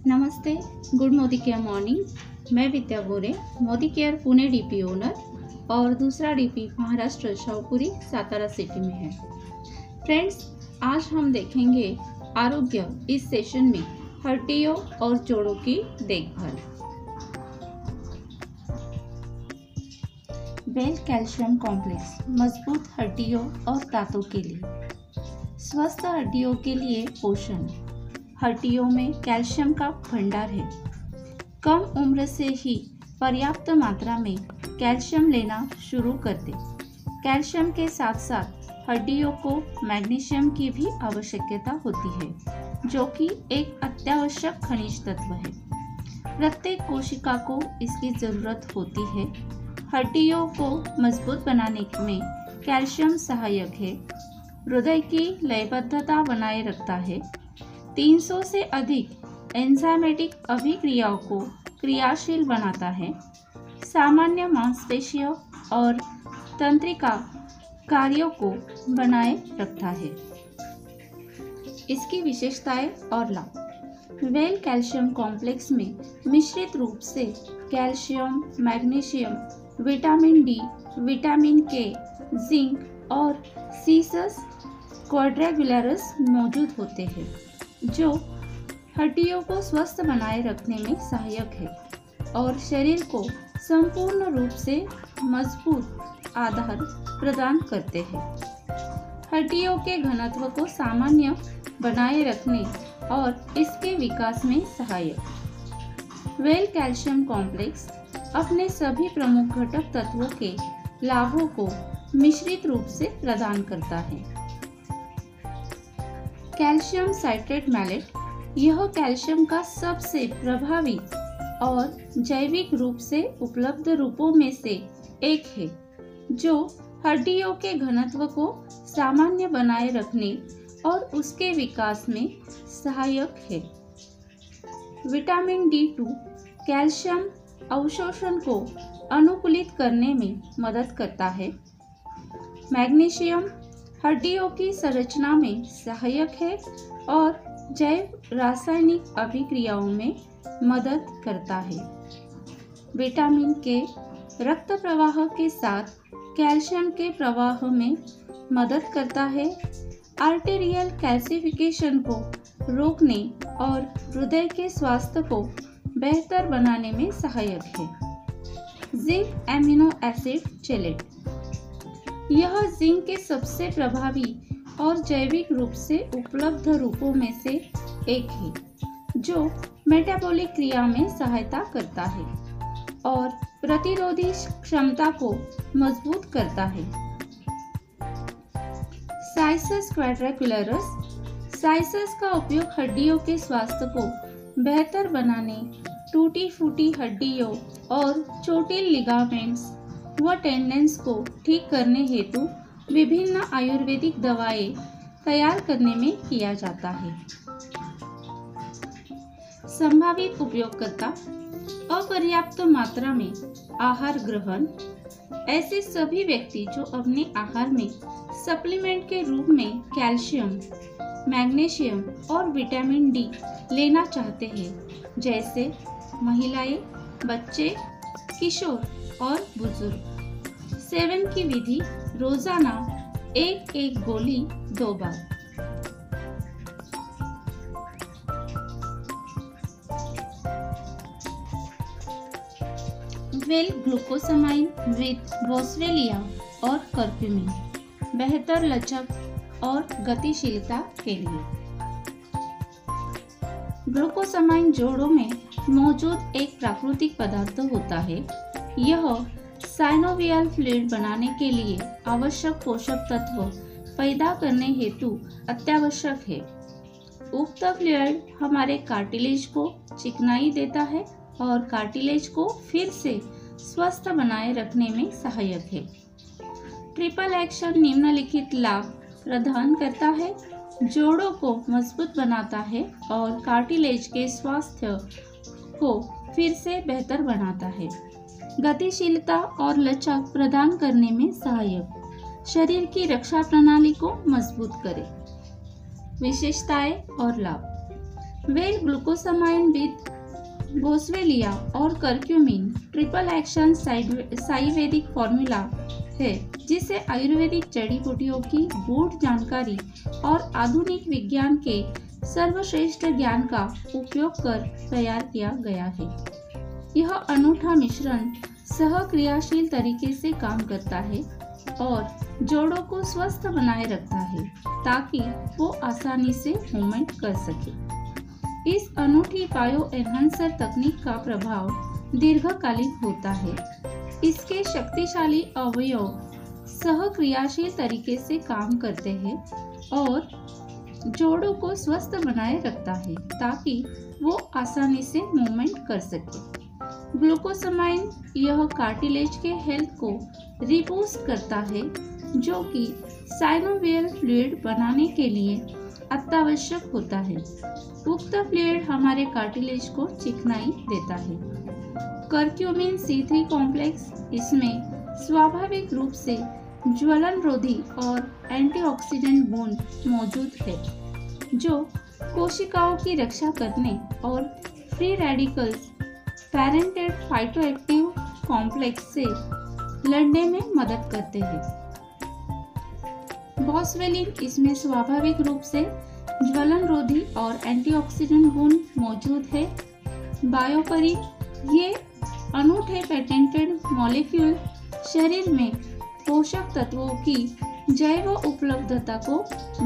नमस्ते, good Modi care morning. मैं विद्या गोरे, Modi care Pune DP owner और दूसरा डीपी महाराष्ट्र शाहपुरी सातारा सिटी में है। फ्रेंड्स, आज हम देखेंगे आरोग्य इस सेशन में हड्डियों और जोड़ों की देखभाल। वेल कैल्शियम कॉम्प्लेक्स मजबूत हड्डियों और दांतों के लिए। स्वस्थ हड्डियों के लिए पोषण। हड्डियों में कैल्शियम का भंडार है। कम उम्र से ही पर्याप्त मात्रा में कैल्शियम लेना शुरू कर दे। कैल्शियम के साथ साथ हड्डियों को मैग्नीशियम की भी आवश्यकता होती है, जो कि एक अत्यावश्यक खनिज तत्व है। प्रत्येक कोशिका को इसकी जरूरत होती है। हड्डियों को मजबूत बनाने में कैल्शियम सहायक है। हृदय की लयबद्धता बनाए रखता है। 300 से अधिक एंजाइमेटिक अभिक्रियाओं को क्रियाशील बनाता है। सामान्य मांसपेशियों और तंत्रिका कार्यों को बनाए रखता है। इसकी विशेषताएं और लाभ। वेल कैल्शियम कॉम्प्लेक्स में मिश्रित रूप से calcium, magnesium, vitamin D, vitamin के, जिंक और सीसस क्वाड्रिगुलरस मौजूद होते हैं, जो हड्डियों को स्वस्थ बनाए रखने में सहायक है और शरीर को संपूर्ण रूप से मजबूत आधार प्रदान करते हैं। हड्डियों के घनत्व को सामान्य बनाए रखने और इसके विकास में सहायक। वेल कैल्शियम कॉम्प्लेक्स अपने सभी प्रमुख घटक तत्वों के लाभों को मिश्रित रूप से प्रदान करता है। कैल्शियम साइट्रेट मैलेट, यह कैल्शियम का सबसे प्रभावी और जैविक रूप से उपलब्ध रूपों में से एक है, जो हड्डियों के घनत्व को सामान्य बनाए रखने और उसके विकास में सहायक है। विटामिन D2 कैल्शियम अवशोषण को अनुकूलित करने में मदद करता है। मैग्नीशियम हड्डियों की संरचना में सहायक है और जैव रासायनिक अभिक्रियाओं में मदद करता है। विटामिन के रक्त प्रवाह के साथ कैल्शियम के प्रवाह में मदद करता है। आर्टेरियल कैल्सिफिकेशन को रोकने और हृदय के स्वास्थ्य को बेहतर बनाने में सहायक है। जिंक एमिनो एसिड चेलेट, यह जिंक के सबसे प्रभावी और जैविक रूप से उपलब्ध रूपों में से एक है, जो मेटाबॉलिक क्रिया में सहायता करता है और प्रतिरोधी क्षमता को मजबूत करता है। साइसस क्वाड्रिगुलरस, साइसस का उपयोग हड्डियों के स्वास्थ्य को बेहतर बनाने, टूटी फूटी हड्डियों और चोटिल लिगामेंट्स व टेंडेंस को ठीक करने हेतु विभिन्न आयुर्वेदिक दवाएं तैयार करने में किया जाता है। संभावित उपयोगकर्ता: अपर्याप्त मात्रा में आहार ग्रहण। ऐसे सभी व्यक्ति जो अपने आहार में सप्लीमेंट के रूप में कैल्शियम, मैग्नीशियम और विटामिन डी लेना चाहते हैं, जैसे महिलाएं, बच्चे, किशोर और बुजुर्ग। सेवन की विधि: रोजाना एक गोली 2 बार। वेल ग्लूकोसामाइन विद बॉसवेलिया और कर्क्यूमिन, बेहतर लचक और गतिशीलता के लिए। ग्लूकोसामाइन जोड़ों में मौजूद एक प्राकृतिक पदार्थ होता है। यह साइनोवियल फ्लूइड बनाने के लिए आवश्यक पोषक तत्व पैदा करने हेतु अत्यावश्यक है। उक्त फ्लूइड हमारे कार्टिलेज को चिकनाई देता है और कार्टिलेज को फिर से स्वस्थ बनाए रखने में सहायक है। ट्रिपल एक्शन निम्नलिखित लाभ प्रदान करता है: जोड़ों को मजबूत बनाता है और कार्टिलेज के स्वास्थ्य को फिर से बेहतर बनाता है। गतिशीलता और लचक प्रदान करने में सहायक, शरीर की रक्षा प्रणाली को मजबूत करे। विशेषताएं और लाभ। वेल ग्लूकोसामाइन विद बोसवेलिया और करक्यूमिन ट्रिपल एक्शन साइवेदिक फॉर्मूला है, जिसे आयुर्वेदिक जड़ी बूटियों की गूढ़ जानकारी और आधुनिक विज्ञान के सर्वश्रेष्ठ ज्ञान का उपयोग कर तैयार किया गया है। यह अनूठा मिश्रण सहक्रियाशील तरीके से काम करता है और जोड़ों को स्वस्थ बनाए रखता है ताकि वो आसानी से मूवमेंट कर सके। इस अनूठी बायो एनहांसर तकनीक का प्रभाव दीर्घकालिक होता है। इसके शक्तिशाली अवयव सहक्रियाशील तरीके से काम करते हैं और जोड़ों को स्वस्थ बनाए रखता है ताकि वो आसानी से मूवमेंट कर सके। ग्लूकोसामाइन यह कार्टिलेज के हेल्थ को रीबूस्ट करता है, जो कि साइनोवियल फ्लूइड बनाने के लिए अत्यावश्यक होता है। उक्त फ्लूइड हमारे कार्टिलेज को चिकनाई देता है। करक्यूमिन C3 कॉम्प्लेक्स इसमें स्वाभाविक रूप से ज्वलनरोधी और एंटीऑक्सीडेंट गुण मौजूद है, जो कोशिकाओं की रक्षा करने और फ्री रेडिकल्स पैरेंटेड फाइटोएक्टिव कॉम्प्लेक्स से लड़ने में मदद करते हैं। बॉसवेलिन इसमें स्वाभाविक रूप से ज्वलनरोधी और एंटीऑक्सीडेंट गुण मौजूद है। बायोपरिन ये अनूठे पेटेंटेड मॉलिक्यूल शरीर में पोषक तत्वों की जैव उपलब्धता को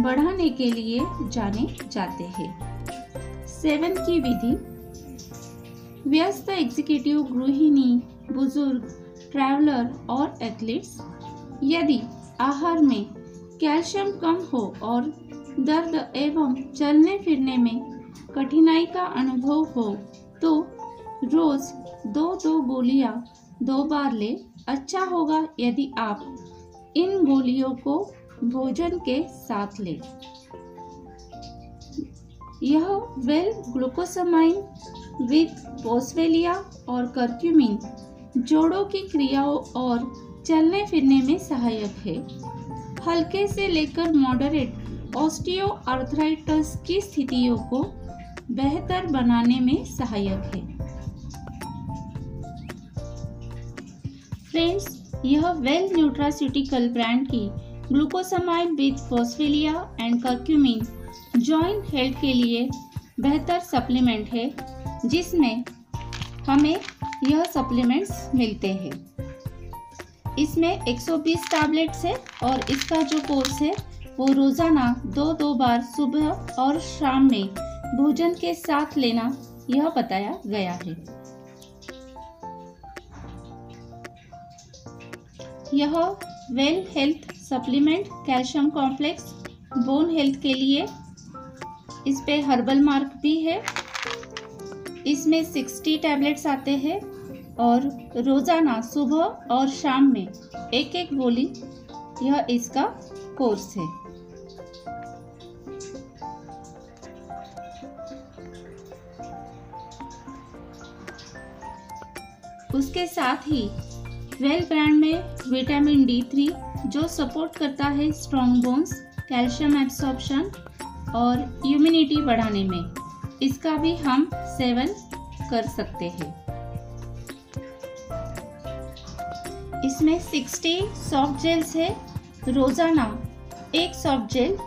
बढ़ाने के लिए जाने जाते हैं। सेवन की विधि। व्यस्त एग्जीक्यूटिव, गृहिणी, बुजुर्ग, ट्रैवलर और एथलीट्स, यदि आहार में कैल्शियम कम हो और दर्द एवं चलने फिरने में कठिनाई का अनुभव हो तो रोज 2 गोलियां 2 बार ले। अच्छा होगा यदि आप इन गोलियों को भोजन के साथ लें। यह वेल ग्लूकोसामाइन विद बोसवेलिया और करक्यूमिन जोड़ों की क्रियाओं और चलने फिरने में सहायक है। हल्के से लेकर मॉडरेट ऑस्टियोआर्थराइटिस की स्थितियों को बेहतर बनाने में सहायक है। फ्रेंड्स, यह वेल न्यूट्रास्यूटिकल ब्रांड की glucosamine with boswellia and curcumin joint health के लिए बेहतर सप्लीमेंट है, जिसमें हमें यह सप्लीमेंट्स मिलते हैं। इसमें 120 टैबलेट्स है और इसका जो कोर्स है वो रोज़ाना 2 बार सुबह और शाम में भोजन के साथ लेना यह बताया गया है। यह well health supplement calcium complex bone health के लिए, इस पे हर्बल मार्क भी है। इसमें 60 टैबलेट्स आते हैं और रोज़ाना सुबह और शाम में 1 गोली, यह इसका कोर्स है। उसके साथ ही वेल ब्रांड में विटामिन D3 जो सपोर्ट करता है स्ट्रॉन्ग बोन्स, कैल्शियम एब्सॉर्प्शन और इम्यूनिटी बढ़ाने में, इसका भी हम सेवन कर सकते हैं। इसमें 60 सॉफ्ट जेल्स है। रोज़ाना 1 सॉफ्ट जेल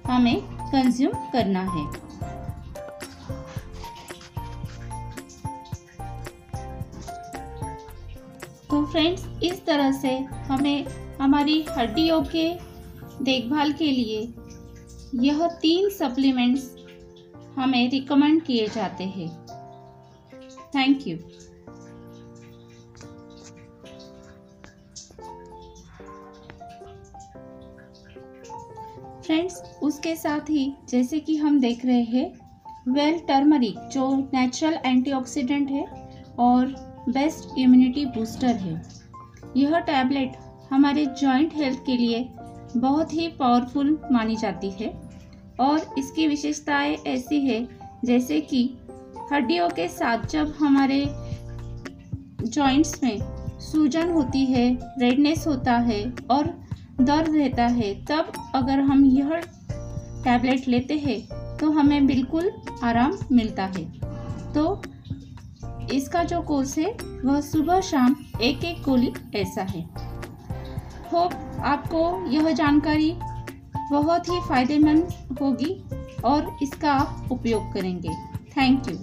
हमें कंज्यूम करना है। तो फ्रेंड्स, इस तरह से हमें हमारी हड्डियों के देखभाल के लिए यह 3 सप्लीमेंट्स हमें रिकमेंड किए जाते हैं। Thank you. फ्रेंड्स, उसके साथ ही जैसे कि हम देख रहे हैं वेल टर्मरिक जो नेचुरल एंटीऑक्सीडेंट है और बेस्ट इम्यूनिटी बूस्टर है। यह टैबलेट हमारे जॉइंट हेल्थ के लिए बहुत ही पावरफुल मानी जाती है और इसकी विशेषताएं ऐसी है जैसे कि हड्डियों के साथ जब हमारे जॉइंट्स में सूजन होती है, रेडनेस होता है और दर्द रहता है, तब अगर हम यह टैबलेट लेते हैं तो हमें बिल्कुल आराम मिलता है। तो इसका जो कोर्स है वह सुबह शाम एक एक गोली ऐसा है। होप आपको यह जानकारी बहुत ही फायदेमंद होगी और इसका आप उपयोग करेंगे। Thank you.